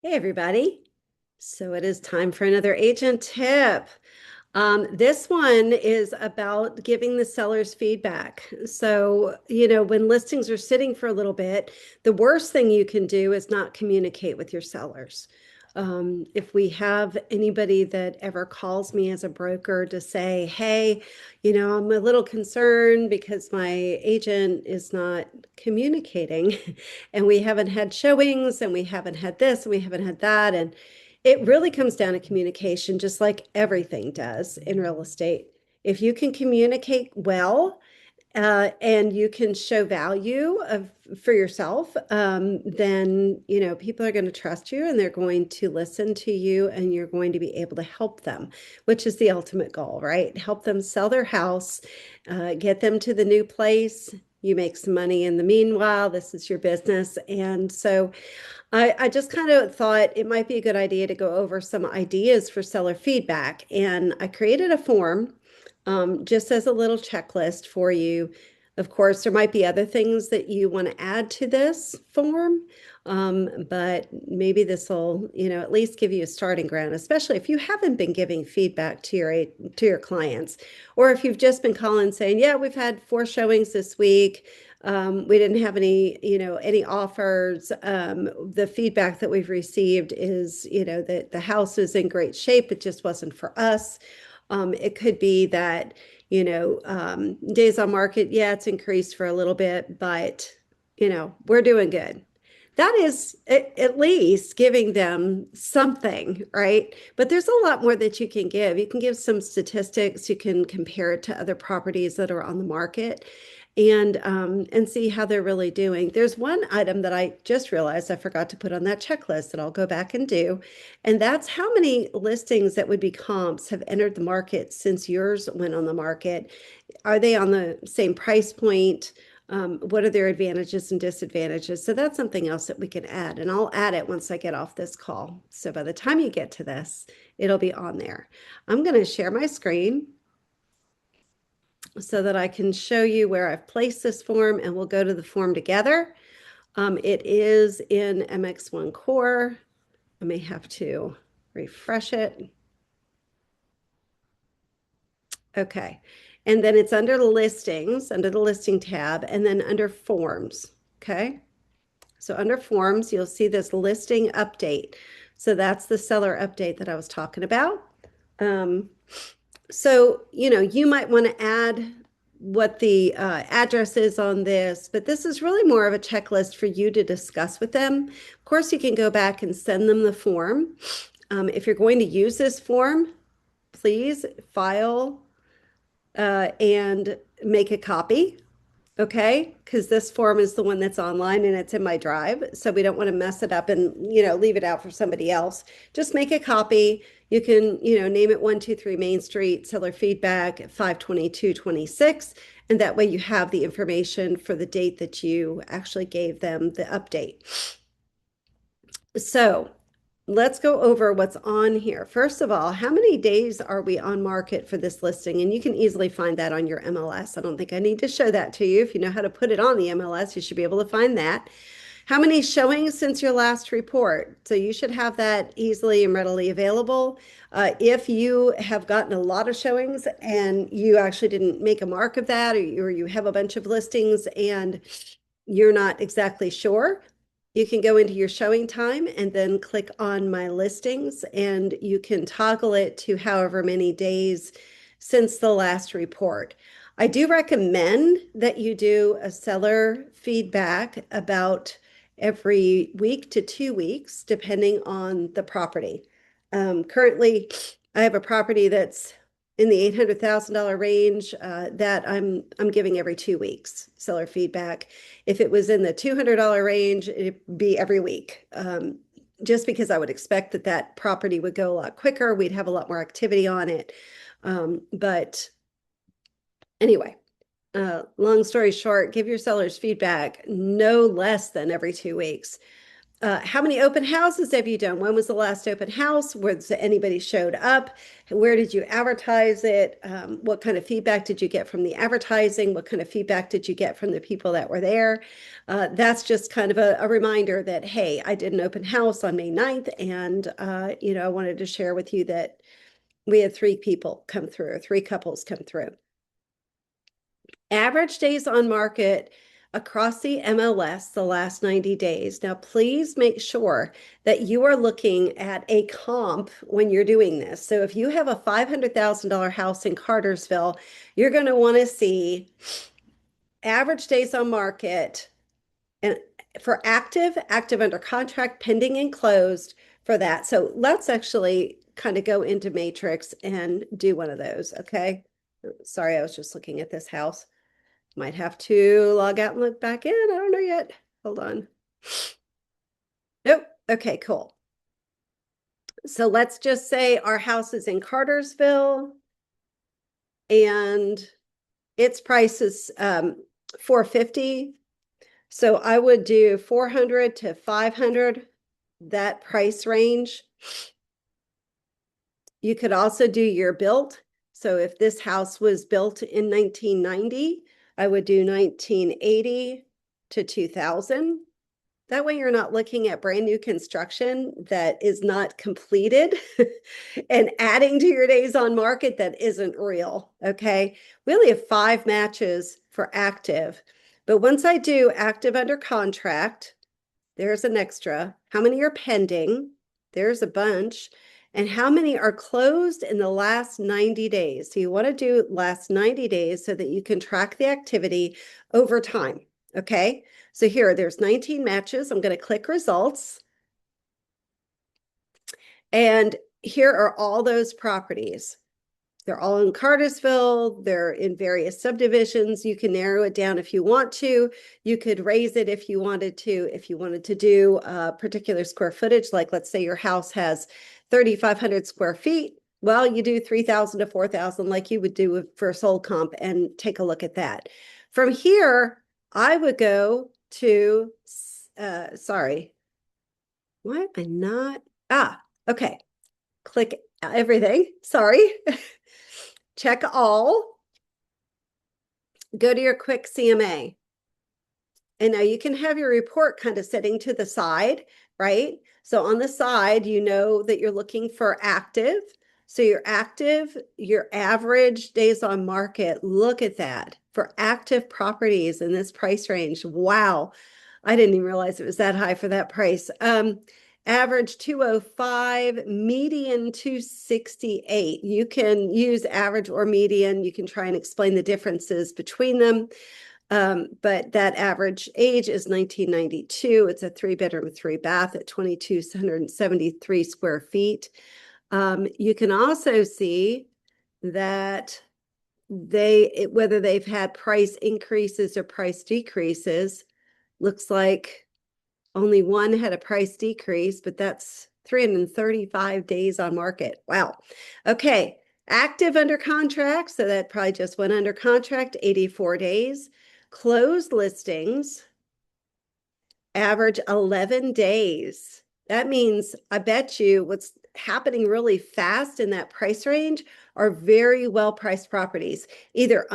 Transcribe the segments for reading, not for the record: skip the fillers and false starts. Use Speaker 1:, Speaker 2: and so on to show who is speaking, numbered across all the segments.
Speaker 1: Hey, everybody. So it is time for another agent tip. This one is about giving the sellers feedback. So, when listings are sitting for a little bit, the worst thing you can do is not communicate with your sellers. If we have anybody that ever calls me as a broker to say, hey, I'm a little concerned because my agent is not communicating and we haven't had showings and we haven't had this and we haven't had that. And it really comes down to communication, just like everything does in real estate. If you can communicate well, and you can show value for yourself, then people are going to trust you and they're going to listen to you and you're going to be able to help them, which is the ultimate goal, right? Help them sell their house, get them to the new place. You make some money in the meanwhile. This is your business. And so I just kind of thought it might be a good idea to go over some ideas for seller feedback. And I created a form just as a little checklist for you. Of course, there might be other things that you want to add to this form, but maybe this will, at least give you a starting ground, especially if you haven't been giving feedback to your clients, or if you've just been calling saying, "Yeah, we've had 4 showings this week. We didn't have any offers. The feedback that we've received is, that the house is in great shape. It just wasn't for us." It could be that, days on market, yeah, it's increased for a little bit, but, we're doing good. That is at least giving them something, right? But there's a lot more that you can give. You can give some statistics. You can compare it to other properties that are on the market and see how they're really doing. There's one item that I just realized I forgot to put on that checklist that I'll go back and do, and that's how many listings that would be comps have entered the market since yours went on the market. Are they on the same price point? What are their advantages and disadvantages? So that's something else that we can add, and I'll add it once I get off this call. So by the time you get to this, it'll be on there. I'm going to share my screen so that I can show you where I've placed this form, and we'll go to the form together. It is in MX1 Core. I may have to refresh it. Okay. And then it's under the listings, under the listing tab, and then under forms. Okay. So under forms, you'll see this listing update. So that's the seller update that I was talking about. Um, so, you might want to add what the address is on this, but this is really more of a checklist for you to discuss with them. Of course, you can go back and send them the form. If you're going to use this form, please file and make a copy. Okay, because this form is the one that's online and it's in my drive. So we don't want to mess it up and, leave it out for somebody else. Just make a copy. You can, name it 123 Main Street, seller feedback 5/22/26. And that way you have the information for the date that you actually gave them the update. So let's go over what's on here. First of all, how many days are we on market for this listing? And you can easily find that on your MLS. I don't think I need to show that to you. If you know how to put it on the MLS, you should be able to find that. How many showings since your last report? So you should have that easily and readily available. If you have gotten a lot of showings and you actually didn't make a mark of that, or you have a bunch of listings and you're not exactly sure, you can go into your showing time and then click on my listings, and you can toggle it to however many days since the last report. I do recommend that you do a seller feedback about every week to 2 weeks, depending on the property. Currently, I have a property that's in the $800,000 range that I'm giving every 2 weeks seller feedback. If it was in the $200 range, it'd be every week. Just because I would expect that that property would go a lot quicker, we'd have a lot more activity on it. But anyway, long story short, give your sellers feedback no less than every 2 weeks. how many open houses have you done? When was the last open house? Was anybody showed up? Where did you advertise it? What kind of feedback did you get from the advertising? What kind of feedback did you get from the people that were there? That's just kind of a reminder that, hey, I did an open house on May 9th, and I wanted to share with you that we had 3 people come through, or 3 couples come through. Average days on market across the MLS the last 90 days. Now, please make sure that you are looking at a comp when you're doing this. So if you have a $500,000 house in Cartersville, you're going to want to see average days on market and for active under contract, pending, and closed for that. So let's actually kind of go into Matrix and do one of those, okay? Sorry, I was just looking at this house. Might have to log out and look back in. I don't know yet. Hold on. Nope. Okay, cool. So let's just say our house is in Cartersville and its price is $450. So I would do 400 to 500, that price range. You could also do year built. So if this house was built in 1990, I would do 1980 to 2000. That way you're not looking at brand new construction that is not completed and adding to your days on market that isn't real, okay? We only have 5 matches for active, but once I do active under contract, there's an extra. How many are pending? There's a bunch. And how many are closed in the last 90 days? So you want to do last 90 days so that you can track the activity over time, okay? So here, there's 19 matches. I'm going to click results. And here are all those properties. They're all in Cartersville. They're in various subdivisions. You can narrow it down if you want to. You could raise it if you wanted to. If you wanted to do a particular square footage, like let's say your house has 3,500 square feet. Well, you do 3,000 to 4,000 like you would do for a sold comp and take a look at that. From here, I would go to, sorry, why am I not? Okay. Click everything. Sorry. Check all. Go to your quick CMA. And now you can have your report kind of sitting to the side, right? So on the side, you know that you're looking for active. So your active, your average days on market, look at that for active properties in this price range. Wow. I didn't even realize it was that high for that price. Average 205, median 268. You can use average or median. You can try and explain the differences between them. But that average age is 1992. It's a 3-bedroom, 3-bath at 2,273 square feet. You can also see that whether they've had price increases or price decreases, looks like only one had a price decrease, but that's 335 days on market. Wow. Okay. Active under contract. So that probably just went under contract, 84 days. Closed listings, average 11 days. That means I bet you what's happening really fast in that price range are very well-priced properties, either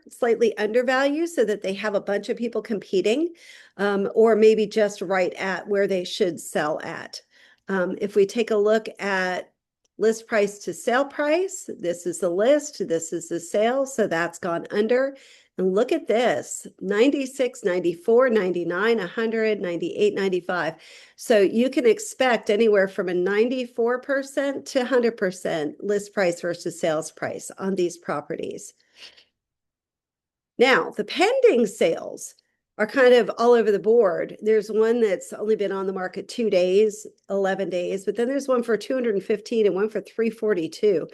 Speaker 1: slightly undervalued so that they have a bunch of people competing, or maybe just right at where they should sell at. If we take a look at list price to sale price, this is the list, this is the sale, so that's gone under. And look at this, 96, 94, 99, 100, 98, 95. So you can expect anywhere from a 94% to 100% list price versus sales price on these properties. Now, the pending sales are kind of all over the board. There's one that's only been on the market 2 days, 11 days, but then there's one for 215 and one for 342.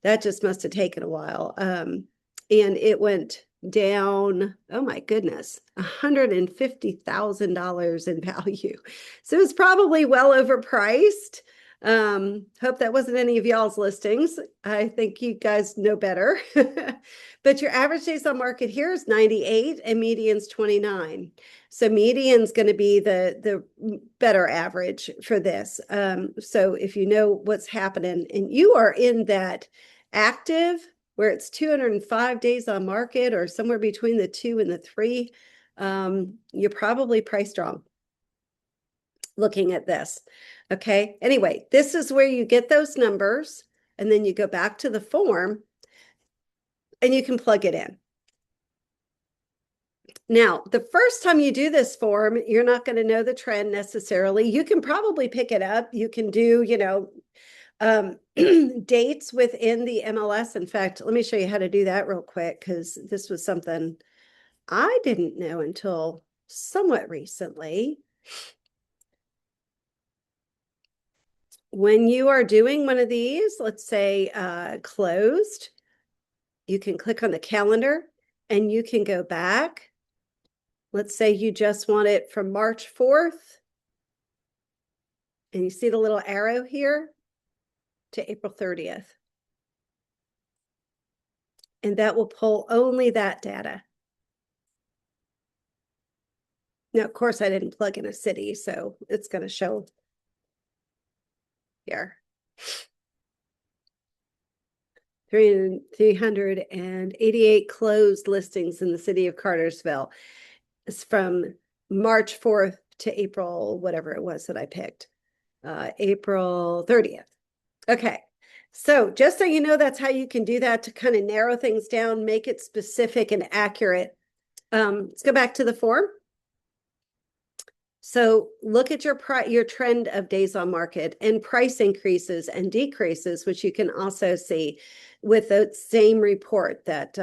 Speaker 1: That just must have taken a while. And it went down, oh my goodness, $150,000 in value. So it's probably well overpriced. Hope that wasn't any of y'all's listings. I think you guys know better. But your average days on market here is 98 and median's 29. So median's going to be the better average for this. So if you know what's happening and you are in that active where it's 205 days on market or somewhere between the 2 and the 3, you're probably priced wrong looking at this. Okay. Anyway, this is where you get those numbers and then you go back to the form and you can plug it in. Now, the first time you do this form, you're not going to know the trend necessarily. You can probably pick it up. You can do, dates within the MLS. In fact, let me show you how to do that real quick because this was something I didn't know until somewhat recently. When you are doing one of these, let's say closed, you can click on the calendar and you can go back. Let's say you just want it from March 4th. And you see the little arrow here to April 30th. And that will pull only that data. Now, of course, I didn't plug in a city, so it's going to show here. 388 closed listings in the city of Cartersville. It's from March 4th to April, whatever it was that I picked, April 30th. Okay. So just so you know, that's how you can do that to kind of narrow things down, make it specific and accurate. Let's go back to the form. So look at your trend of days on market and price increases and decreases, which you can also see with the same report that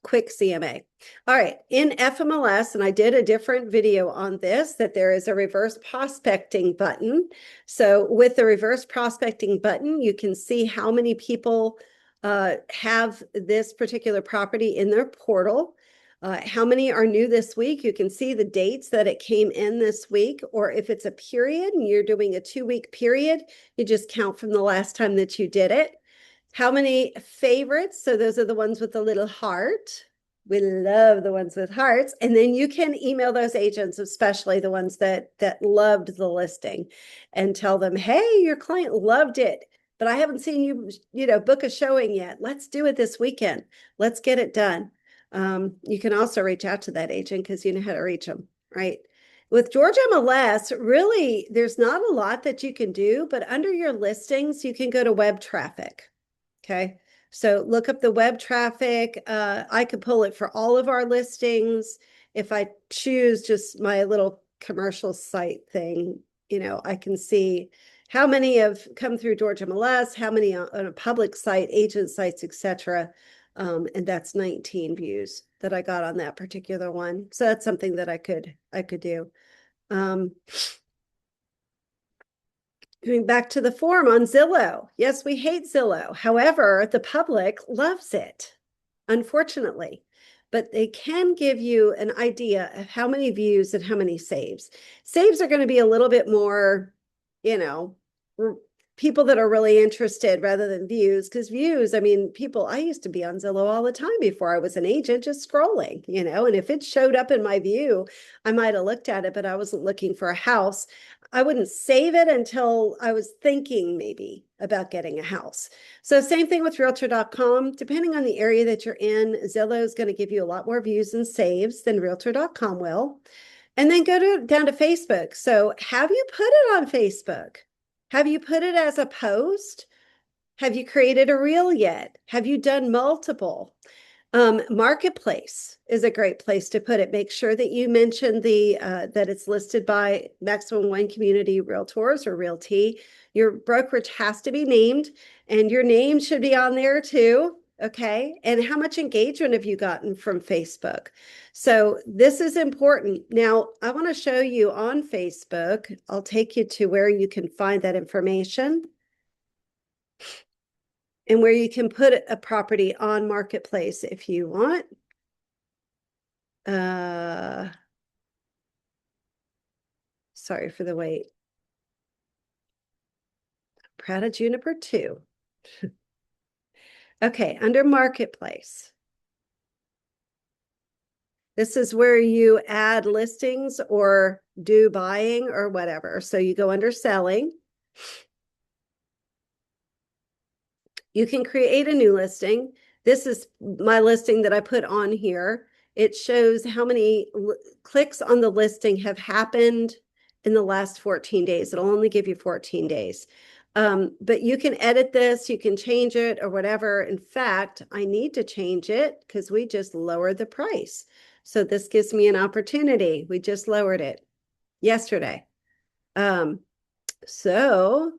Speaker 1: quick CMA. All right, in FMLS, and I did a different video on this, that there is a reverse prospecting button. So with the reverse prospecting button, you can see how many people have this particular property in their portal. How many are new this week? You can see the dates that it came in this week, or if it's a period and you're doing a 2-week period, you just count from the last time that you did it. How many favorites? So those are the ones with the little heart. We love the ones with hearts. And then you can email those agents, especially the ones that loved the listing, and tell them, hey, your client loved it, but I haven't seen you, book a showing yet. Let's do it this weekend. Let's get it done. You can also reach out to that agent because you know how to reach them, right? With Georgia MLS, really, there's not a lot that you can do, but under your listings, you can go to web traffic. Okay, so look up the web traffic. I could pull it for all of our listings. If I choose just my little commercial site thing, I can see how many have come through Georgia MLS, how many on a public site, agent sites, etc. And that's 19 views that I got on that particular one. So that's something that I could do. Going back to the form on Zillow. Yes, we hate Zillow. However, the public loves it, unfortunately. But they can give you an idea of how many views and how many saves. Saves are going to be a little bit more, people that are really interested rather than views, because views, I used to be on Zillow all the time before I was an agent, just scrolling, and if it showed up in my view, I might have looked at it, but I wasn't looking for a house. I wouldn't save it until I was thinking maybe about getting a house. So same thing with Realtor.com. Depending on the area that you're in, Zillow is going to give you a lot more views and saves than Realtor.com will. And then go down to Facebook. So have you put it on Facebook? Have you put it as a post? Have you created a reel yet? Have you done multiple? Marketplace is a great place to put it. Make sure that you mention that it's listed by Maximum One Community Realtors or Realty. Your brokerage has to be named, and your name should be on there too. Okay. And how much engagement have you gotten from Facebook? So this is important. Now, I want to show you on Facebook. I'll take you to where you can find that information and where you can put a property on Marketplace if you want. Sorry for the wait. proud of Juniper too. Okay, under Marketplace. This is where you add listings or do buying or whatever. So you go under Selling. You can create a new listing. This is my listing that I put on here. It shows how many clicks on the listing have happened in the last 14 days. It'll only give you 14 days. But you can edit this, you can change it or whatever. In fact, I need to change it because we just lowered the price. So this gives me an opportunity. We just lowered it yesterday. So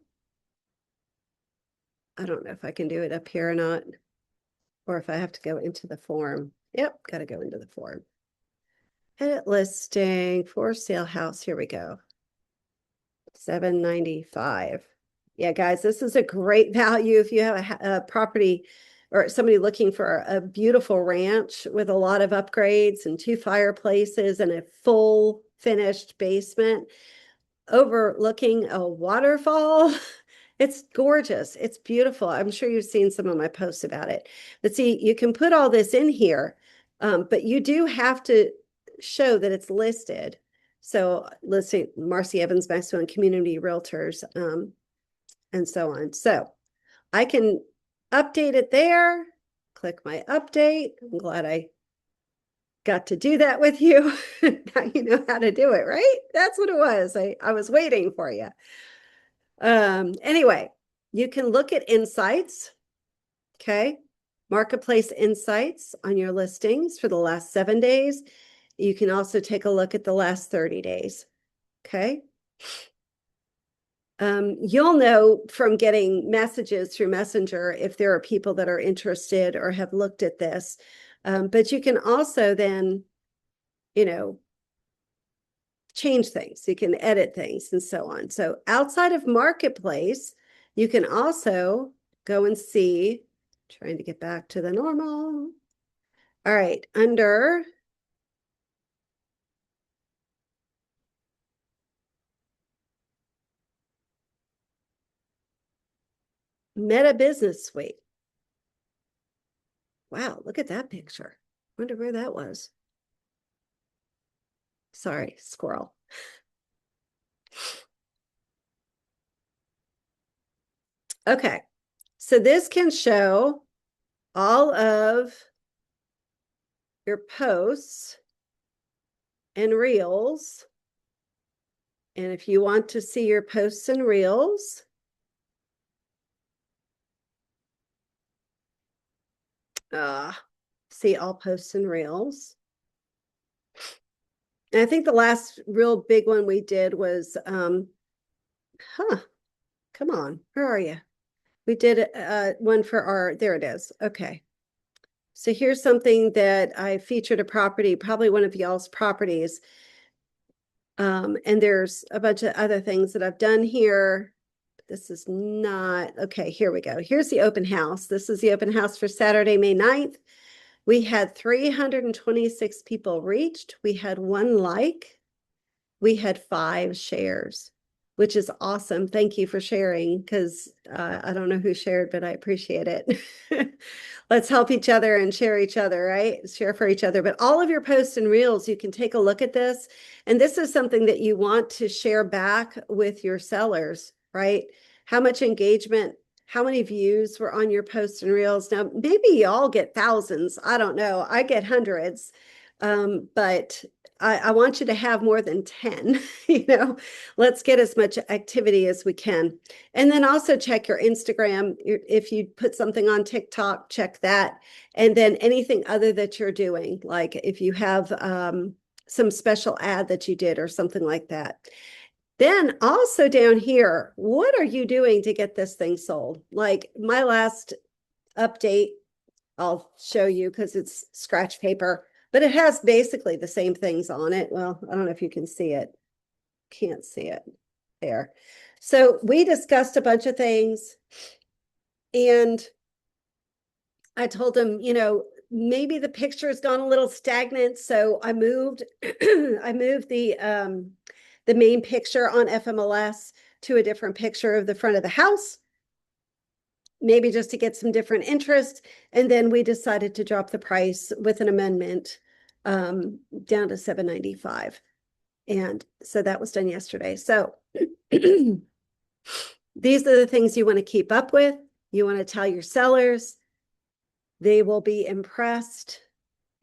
Speaker 1: I don't know if I can do it up here or not, or if I have to go into the form. Yep, got to go into the form. Edit listing, for sale house. Here we go. $795. Yeah, guys, this is a great value if you have a property or somebody looking for a beautiful ranch with a lot of upgrades and 2 fireplaces and a full finished basement overlooking a waterfall. It's gorgeous. It's beautiful. I'm sure you've seen some of my posts about it. But see, you can put all this in here, but you do have to show that it's listed. So let's say Marcy Evans, Maxwell and Community Realtors, and so on. So I can update it there. Click my update. I'm glad I got to do that with you. Now you know how to do it, right? That's what it was. I was waiting for you. Anyway, you can look at insights, okay? Marketplace insights on your listings for the last 7 days. You can also take a look at the last 30 days, okay? You'll know from getting messages through Messenger if there are people that are interested or have looked at this. But you can also then, change things. You can edit things and so on. So outside of Marketplace, you can also go and see, trying to get back to the normal. All right, under Meta Business Suite. Wow, look at that picture. Wonder where that was. Sorry, squirrel. Okay, so this can show all of your posts and reels. And if you want to see your posts and reels, see all posts and reels. And I think the last real big one we did was, come on, where are you? We did one for there it is. Okay. So here's something that I featured a property, probably one of y'all's properties. And there's a bunch of other things that I've done here. This is not, okay, here we go. Here's the open house. This is the open house for Saturday, May 9th. We had 326 people reached. We had 1 like. We had 5 shares, which is awesome. Thank you for sharing because I don't know who shared, but I appreciate it. Let's help each other and share each other, right? Share for each other. But all of your posts and reels, you can take a look at this. And this is something that you want to share back with your sellers, right? How much engagement, how many views were on your posts and reels? Now, maybe y'all get thousands. I don't know. I get hundreds. But I want you to have more than 10, let's get as much activity as we can. And then also check your Instagram. If you put something on TikTok, check that. And then anything other that you're doing, like if you have some special ad that you did or something like that. Then also down here, what are you doing to get this thing sold? Like my last update, I'll show you because it's scratch paper. But it has basically the same things on it. Well, I don't know if you can see it. Can't see it there. So we discussed a bunch of things. And I told him, maybe the picture has gone a little stagnant. So I moved the main picture on FMLS to a different picture of the front of the house. maybe just to get some different interest. And then we decided to drop the price with an amendment down to $7.95. And so that was done yesterday. So these are the things you want to keep up with. You want to tell your sellers. They will be impressed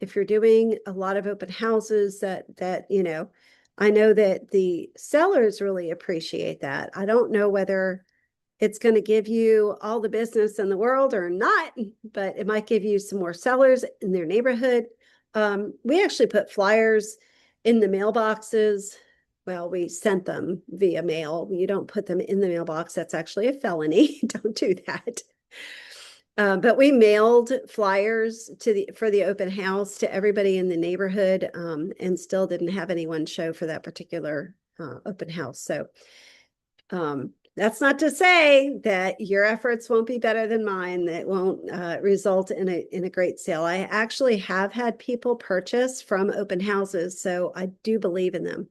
Speaker 1: if you're doing a lot of open houses that, you know, I know that the sellers really appreciate that. I don't know whether it's going to give you all the business in the world or not, but it might give you some more sellers in their neighborhood. We actually put flyers in the mailboxes. Well, we sent them via mail. You don't put them in the mailbox. That's actually a felony. Don't do that. But we mailed flyers for the open house to everybody in the neighborhood, and still didn't have anyone show for that particular open house. So that's not to say that your efforts won't be better than mine, that won't result in a great sale. I actually have had people purchase from open houses, so I do believe in them.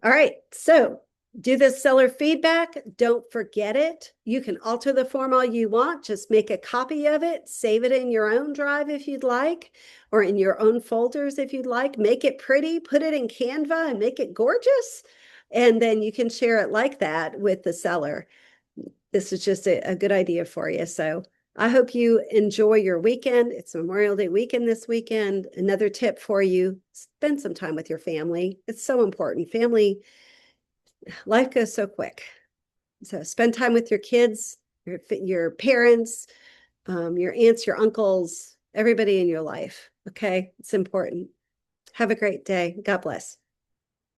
Speaker 1: All right, so do the seller feedback. Don't forget it. You can alter the form all you want. Just make a copy of it, save it in your own drive if you'd like, or in your own folders if you'd like. Make it pretty, put it in Canva and make it gorgeous. And then you can share it like that with the seller. This is just a good idea for you. So I hope you enjoy your weekend. It's Memorial Day weekend this weekend. Another tip for you, spend some time with your family. It's so important. Family, life goes so quick. So spend time with your kids, your parents, your aunts, your uncles, everybody in your life. Okay, it's important. Have a great day. God bless.